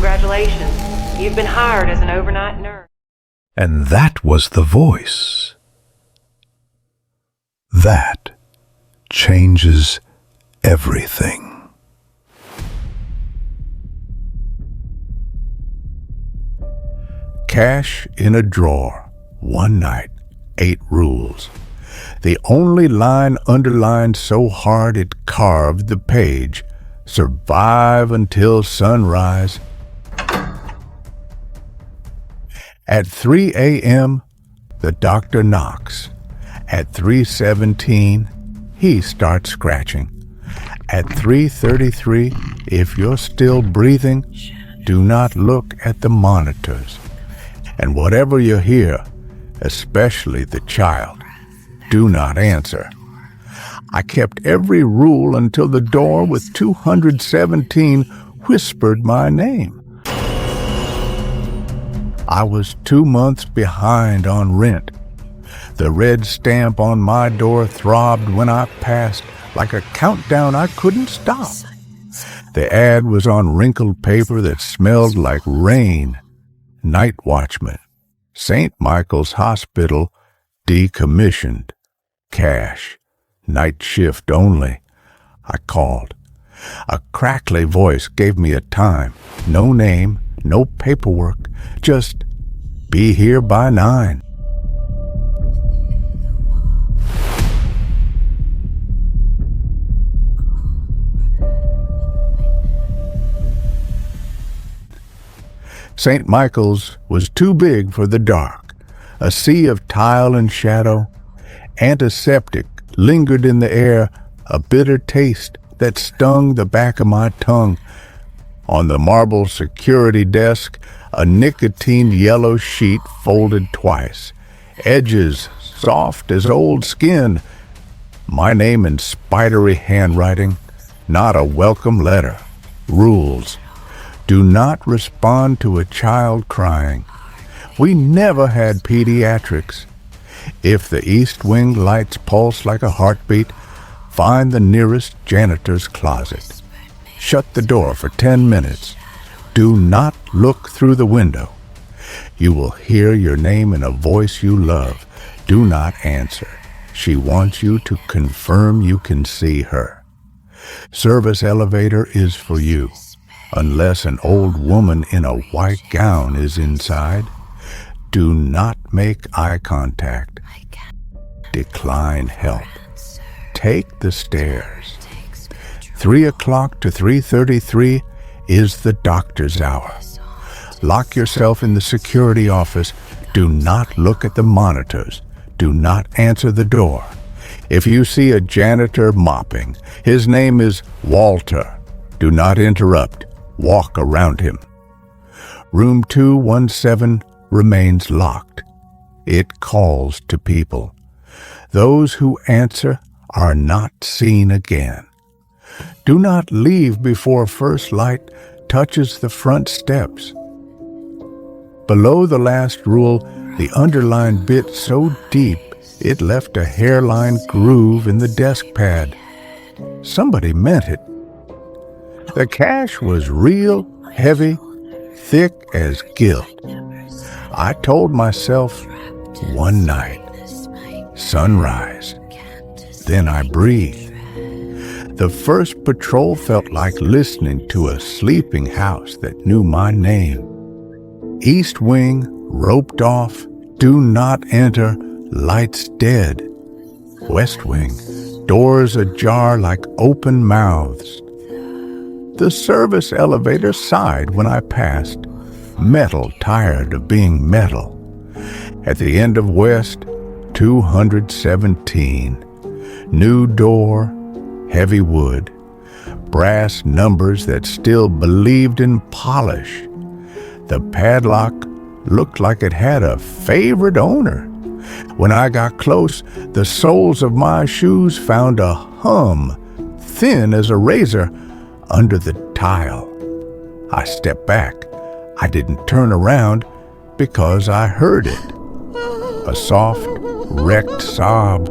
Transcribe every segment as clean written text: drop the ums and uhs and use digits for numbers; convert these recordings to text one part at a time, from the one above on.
Congratulations. You've been hired as an overnight nurse. And that was the voice. That changes everything. Cash in a drawer, one night, 8 rules. The only line underlined so hard it carved the page, survive until sunrise. At 3 a.m., the doctor knocks. At 3:17, he starts scratching. At 3:33, if you're still breathing, do not look at the monitors. And whatever you hear, especially the child, do not answer. I kept every rule until the door with 217 whispered my name. I was 2 months behind on rent. The red stamp on my door throbbed when I passed like a countdown I couldn't stop. The ad was on wrinkled paper that smelled like rain. Night watchman. St. Michael's Hospital, decommissioned. Cash. Night shift only. I called. A crackly voice gave me a time. No name, no paperwork. Just be here by 9. St. Michael's was too big for the dark. A sea of tile and shadow. Antiseptic lingered in the air, a bitter taste that stung the back of my tongue. On the marble security desk, a nicotine yellow sheet folded twice. Edges soft as old skin. My name in spidery handwriting. Not a welcome letter. Rules. Do not respond to a child crying. We never had pediatrics. If the east wing lights pulse like a heartbeat, find the nearest janitor's closet. Shut the door for 10 minutes. Do not look through the window. You will hear your name in a voice you love. Do not answer. She wants you to confirm you can see her. Service elevator is for you. Unless an old woman in a white gown is inside, do not make eye contact. Decline help. Take the stairs. 3 o'clock to 3:33 is the doctor's hour. Lock yourself in the security office. Do not look at the monitors. Do not answer the door. If you see a janitor mopping, his name is Walter. Do not interrupt. Walk around him. Room 217 remains locked. It calls to people. Those who answer are not seen again. Do not leave before first light touches the front steps. Below the last rule, the underlined bit so deep it left a hairline groove in the desk pad. Somebody meant it. The cash was real, heavy, thick as guilt. I told myself, one night, sunrise. Then I breathed. The first patrol felt like listening to a sleeping house that knew my name. East wing, roped off, do not enter, lights dead. West wing, doors ajar like open mouths. The service elevator sighed when I passed, metal tired of being metal. At the end of West, 217. New door, heavy wood, brass numbers that still believed in polish. The padlock looked like it had a favorite owner. When I got close, the soles of my shoes found a hum, thin as a razor, under the tile. I stepped back. I didn't turn around because I heard it. A soft, wrecked sob,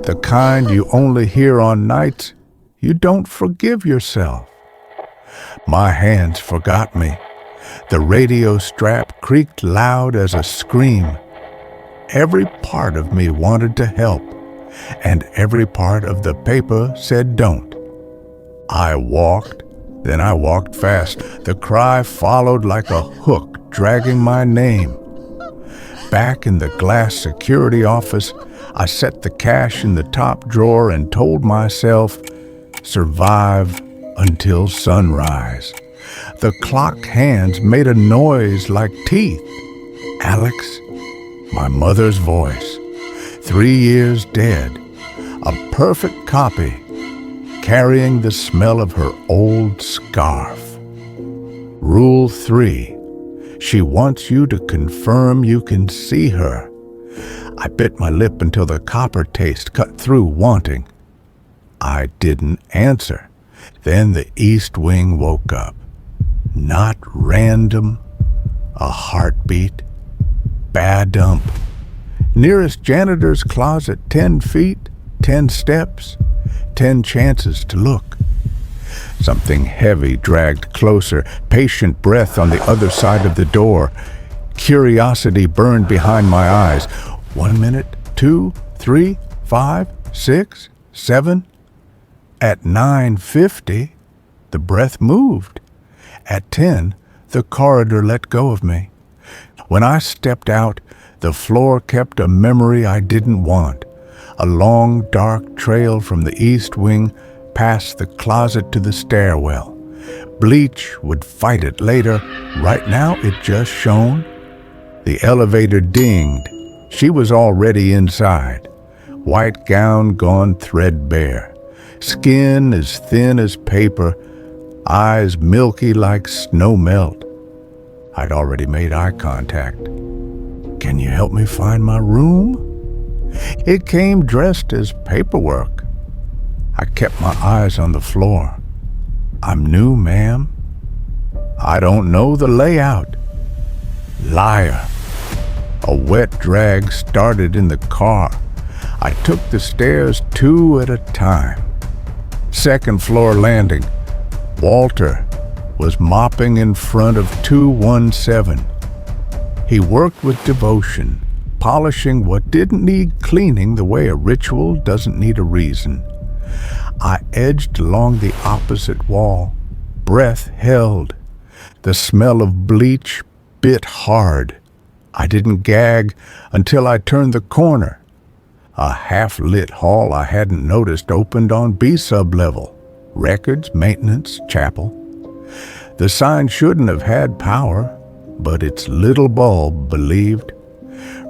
the kind you only hear on nights you don't forgive yourself. My hands forgot me. The radio strap creaked loud as a scream. Every part of me wanted to help, and every part of the paper said don't. I walked, then I walked fast. The cry followed like a hook, dragging my name. Back in the glass security office, I set the cash in the top drawer and told myself, survive until sunrise. The clock hands made a noise like teeth. Alex, my mother's voice, 3 years dead, a perfect copy, carrying the smell of her old scarf. Rule 3. She wants you to confirm you can see her. I bit my lip until the copper taste cut through, wanting. I didn't answer. Then the East Wing woke up. Not random, a heartbeat, bad dump. Nearest janitor's closet, 10 feet, 10 steps, 10 chances to look. Something heavy dragged closer, patient breath on the other side of the door. Curiosity burned behind my eyes. 1 minute, 2, 3, 5, 6, 7. At 9:50, the breath moved. At 10, the corridor let go of me. When I stepped out, the floor kept a memory I didn't want. A long, dark trail from the East Wing past the closet to the stairwell. Bleach would fight it later. Right now, it just shone. The elevator dinged. She was already inside. White gown gone threadbare. Skin as thin as paper. Eyes milky like snow melt. I'd already made eye contact. Can you help me find my room? It came dressed as paperwork. I kept my eyes on the floor. I'm new, ma'am. I don't know the layout. Liar. A wet drag started in the car. I took the stairs 2 at a time. Second floor landing. Walter was mopping in front of 217. He worked with devotion, polishing what didn't need cleaning the way a ritual doesn't need a reason. I edged along the opposite wall, breath held. The smell of bleach bit hard. I didn't gag until I turned the corner. A half-lit hall I hadn't noticed opened on B sub-level. Records, maintenance, chapel. The sign shouldn't have had power, but its little bulb believed.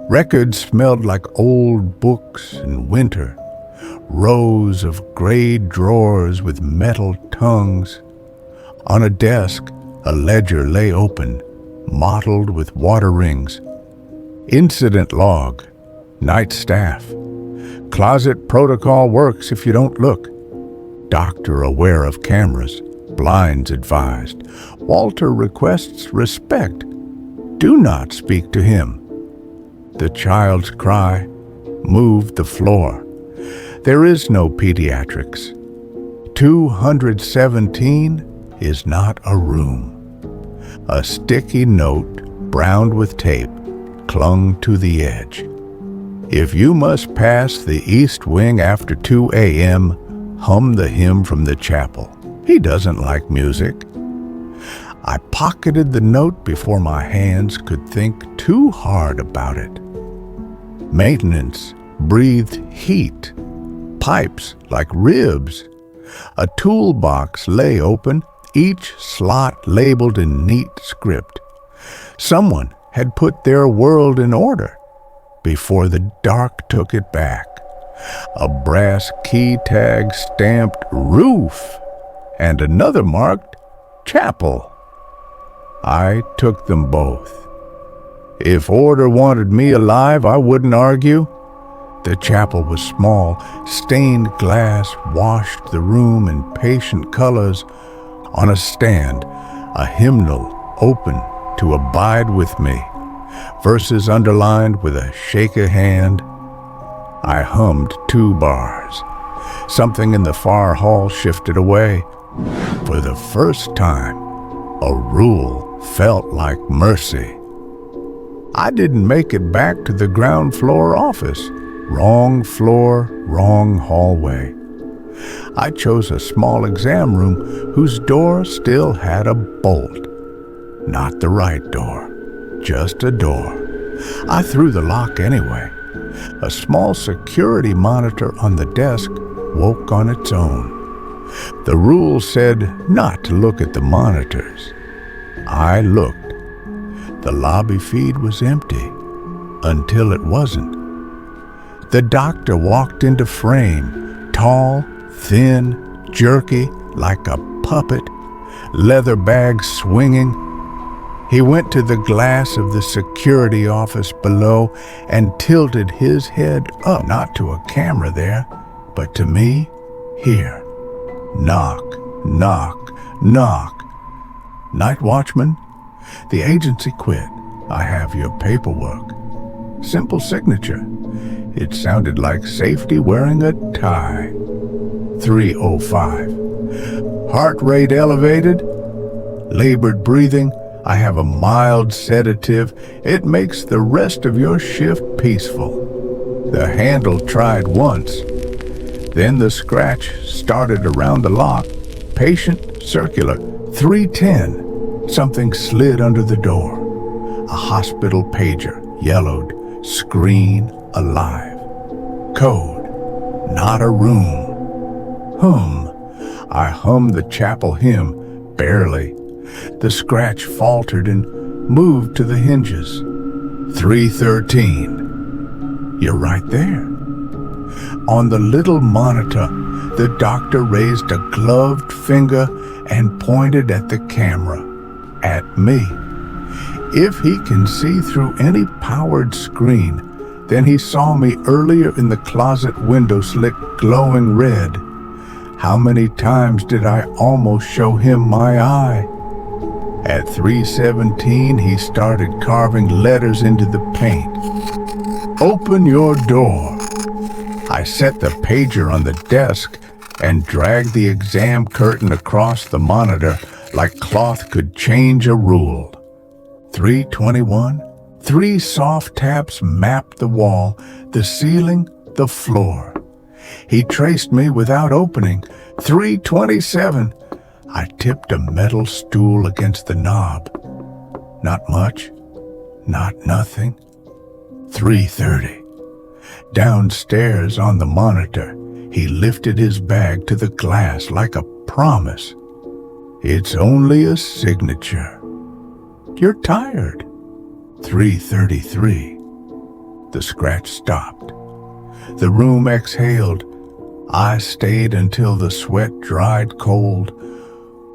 Records smelled like old books in winter. Rows of gray drawers with metal tongues. On a desk, a ledger lay open, mottled with water rings. Incident log. Night staff. Closet protocol works if you don't look. Doctor aware of cameras. Blinds advised. Walter requests respect. Do not speak to him. The child's cry moved the floor. There is no pediatrics. 217 is not a room. A sticky note, browned with tape, clung to the edge. If you must pass the East Wing after 2 a.m., hum the hymn from the chapel. He doesn't like music. I pocketed the note before my hands could think too hard about it. Maintenance breathed heat, pipes like ribs. A toolbox lay open, each slot labeled in neat script. Someone had put their world in order before the dark took it back. A brass key tag stamped roof and another marked chapel. I took them both. If order wanted me alive, I wouldn't argue. The chapel was small. Stained glass washed the room in patient colors. On a stand, a hymnal open to abide with me. Verses underlined with a shake of hand. I hummed 2 bars. Something in the far hall shifted away. For the first time, a rule felt like mercy. I didn't make it back to the ground floor office. Wrong floor, wrong hallway. I chose a small exam room whose door still had a bolt. Not the right door, just a door. I threw the lock anyway. A small security monitor on the desk woke on its own. The rule said not to look at the monitors. I looked. The lobby feed was empty until it wasn't. The doctor walked into frame, tall, thin, jerky, like a puppet, leather bag swinging. He went to the glass of the security office below and tilted his head up, not to a camera there, but to me, here. Knock, knock, knock. Night watchman, the agency quit. I have your paperwork. Simple signature. It sounded like safety wearing a tie. 3:05. Heart rate elevated. Labored breathing. I have a mild sedative. It makes the rest of your shift peaceful. The handle tried once. Then the scratch started around the lock. Patient circular. 310. Something slid under the door. A hospital pager, yellowed, screen alive. Code, not a room. I hummed the chapel hymn, barely. The scratch faltered and moved to the hinges. 313. You're right there. On the little monitor, the doctor raised a gloved finger and pointed at the camera, at me. If he can see through any powered screen, then he saw me earlier in the closet window slit glowing red. How many times did I almost show him my eye? At 3:17, he started carving letters into the paint. Open your door. I set the pager on the desk and dragged the exam curtain across the monitor like cloth could change a rule. 3:21. 3 soft taps mapped the wall, the ceiling, the floor. He traced me without opening. 3:27. I tipped a metal stool against the knob. Not much, not nothing. 3:30. Downstairs on the monitor, he lifted his bag to the glass like a promise. It's only a signature. You're tired. 3:33. The scratch stopped. The room exhaled. I stayed until the sweat dried cold.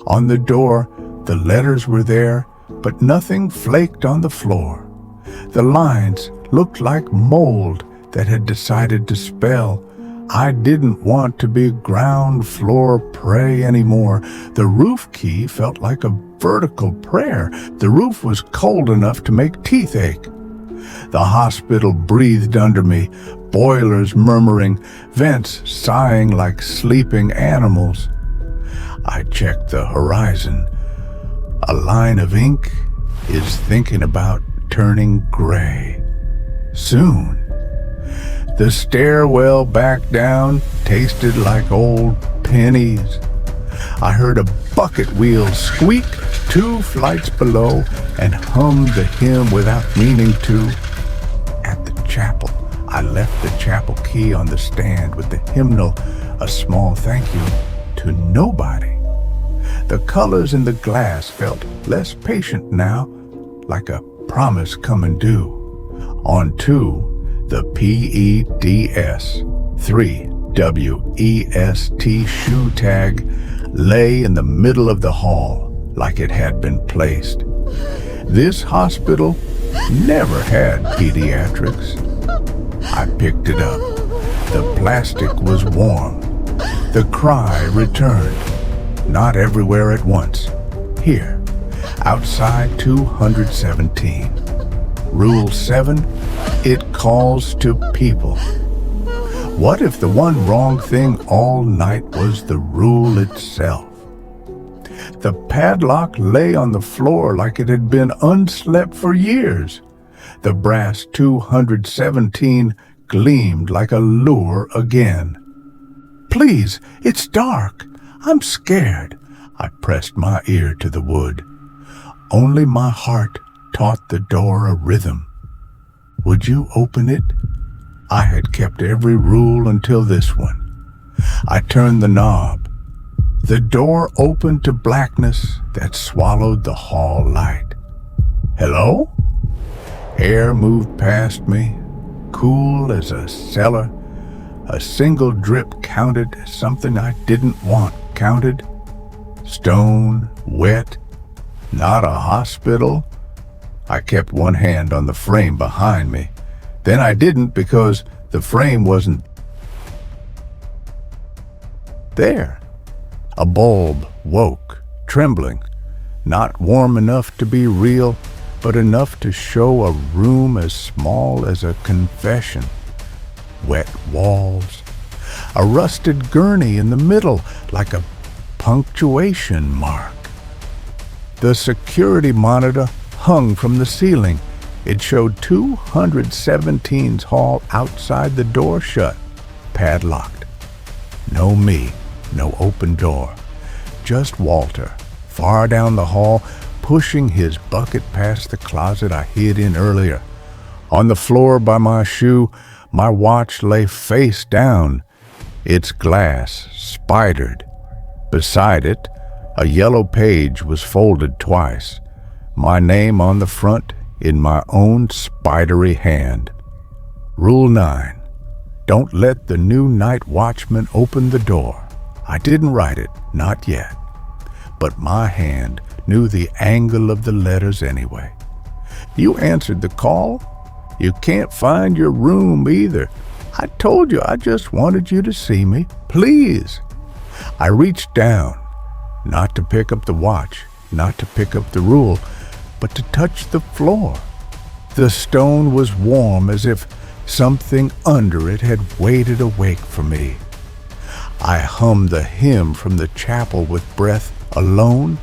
On the door, the letters were there, but nothing flaked on the floor. The lines looked like mold that had decided to spell. I didn't want to be ground floor prey anymore. The roof key felt like a vertical prayer. The roof was cold enough to make teeth ache. The hospital breathed under me, boilers murmuring, vents sighing like sleeping animals. I checked the horizon. A line of ink is thinking about turning gray. Soon. The stairwell back down tasted like old pennies. I heard a bucket wheel squeak 2 flights below and hummed the hymn without meaning to. At the chapel, I left the chapel key on the stand with the hymnal, a small thank you to nobody. The colors in the glass felt less patient now, like a promise coming due. On 2, the PEDS 3 WEST shoe tag lay in the middle of the hall like it had been placed. This hospital never had pediatrics. I picked it up. The plastic was warm. The cry returned. Not everywhere at once. Here, outside 217. Rule 7, it calls to people. What if the one wrong thing all night was the rule itself? The padlock lay on the floor like it had been unslept for years. The brass 217 gleamed like a lure again. "Please, it's dark. I'm scared." I pressed my ear to the wood. Only my heart taught the door a rhythm. "Would you open it?" I had kept every rule until this one. I turned the knob. The door opened to blackness that swallowed the hall light. "Hello?" Air moved past me, cool as a cellar. A single drip counted as something I didn't want counted. Stone, wet, not a hospital. I kept one hand on the frame behind me. Then I didn't because the frame wasn't there. A bulb woke, trembling, not warm enough to be real, but enough to show a room as small as a confession. Wet walls, a rusted gurney in the middle like a punctuation mark. The security monitor hung from the ceiling. It showed 217's hall outside the door shut, padlocked. No me, no open door. Just Walter, far down the hall, pushing his bucket past the closet I hid in earlier. On the floor by my shoe, my watch lay face down, its glass spidered. Beside it, a yellow page was folded twice, my name on the front in my own spidery hand. Rule 9. Don't let the new night watchman open the door. I didn't write it, not yet. But my hand knew the angle of the letters anyway. You answered the call. You can't find your room either. I told you I just wanted you to see me. Please. I reached down, not to pick up the watch, not to pick up the rule, but to touch the floor. The stone was warm as if something under it had waited awake for me. I hummed the hymn from the chapel with breath alone.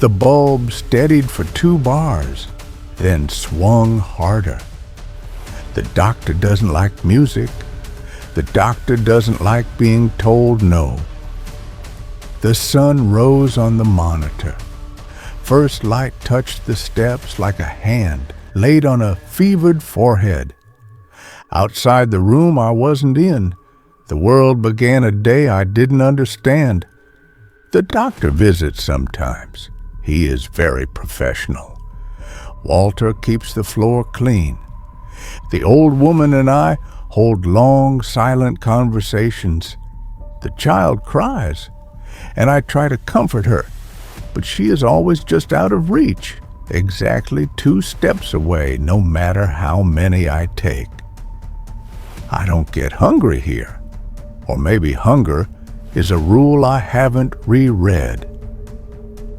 The bulb steadied for 2 bars, then swung harder. The doctor doesn't like music. The doctor doesn't like being told no. The sun rose on the monitor. First light touched the steps like a hand laid on a fevered forehead. Outside the room I wasn't in, the world began a day I didn't understand. The doctor visits sometimes. He is very professional. Walter keeps the floor clean. The old woman and I hold long, silent conversations. The child cries, and I try to comfort her, but she is always just out of reach, exactly 2 steps away, no matter how many I take. I don't get hungry here, or maybe hunger is a rule I haven't reread.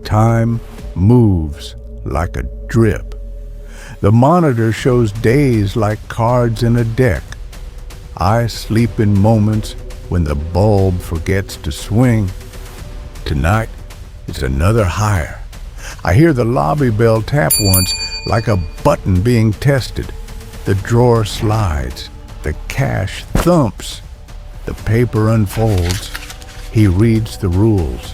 Time moves like a drip. The monitor shows days like cards in a deck. I sleep in moments when the bulb forgets to swing. Tonight is another higher. I hear the lobby bell tap once like a button being tested. The drawer slides. The cash thumps. The paper unfolds. He reads the rules.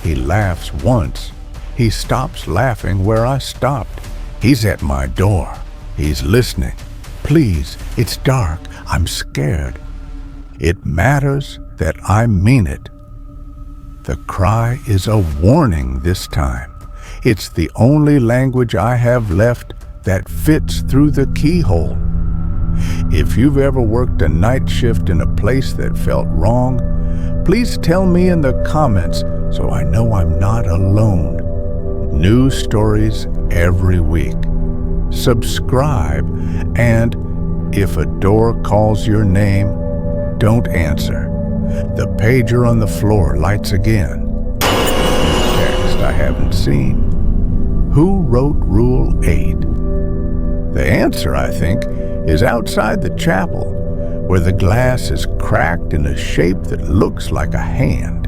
He laughs once. He stops laughing where I stopped. He's at my door. He's listening. Please, it's dark. I'm scared. It matters that I mean it. The cry is a warning this time. It's the only language I have left that fits through the keyhole. If you've ever worked a night shift in a place that felt wrong, please tell me in the comments so I know I'm not alone. New stories every week. Subscribe, and if a door calls your name, don't answer. The pager on the floor lights again. Text I haven't seen. Who wrote Rule 8? The answer, I think, is outside the chapel, where the glass is cracked in a shape that looks like a hand.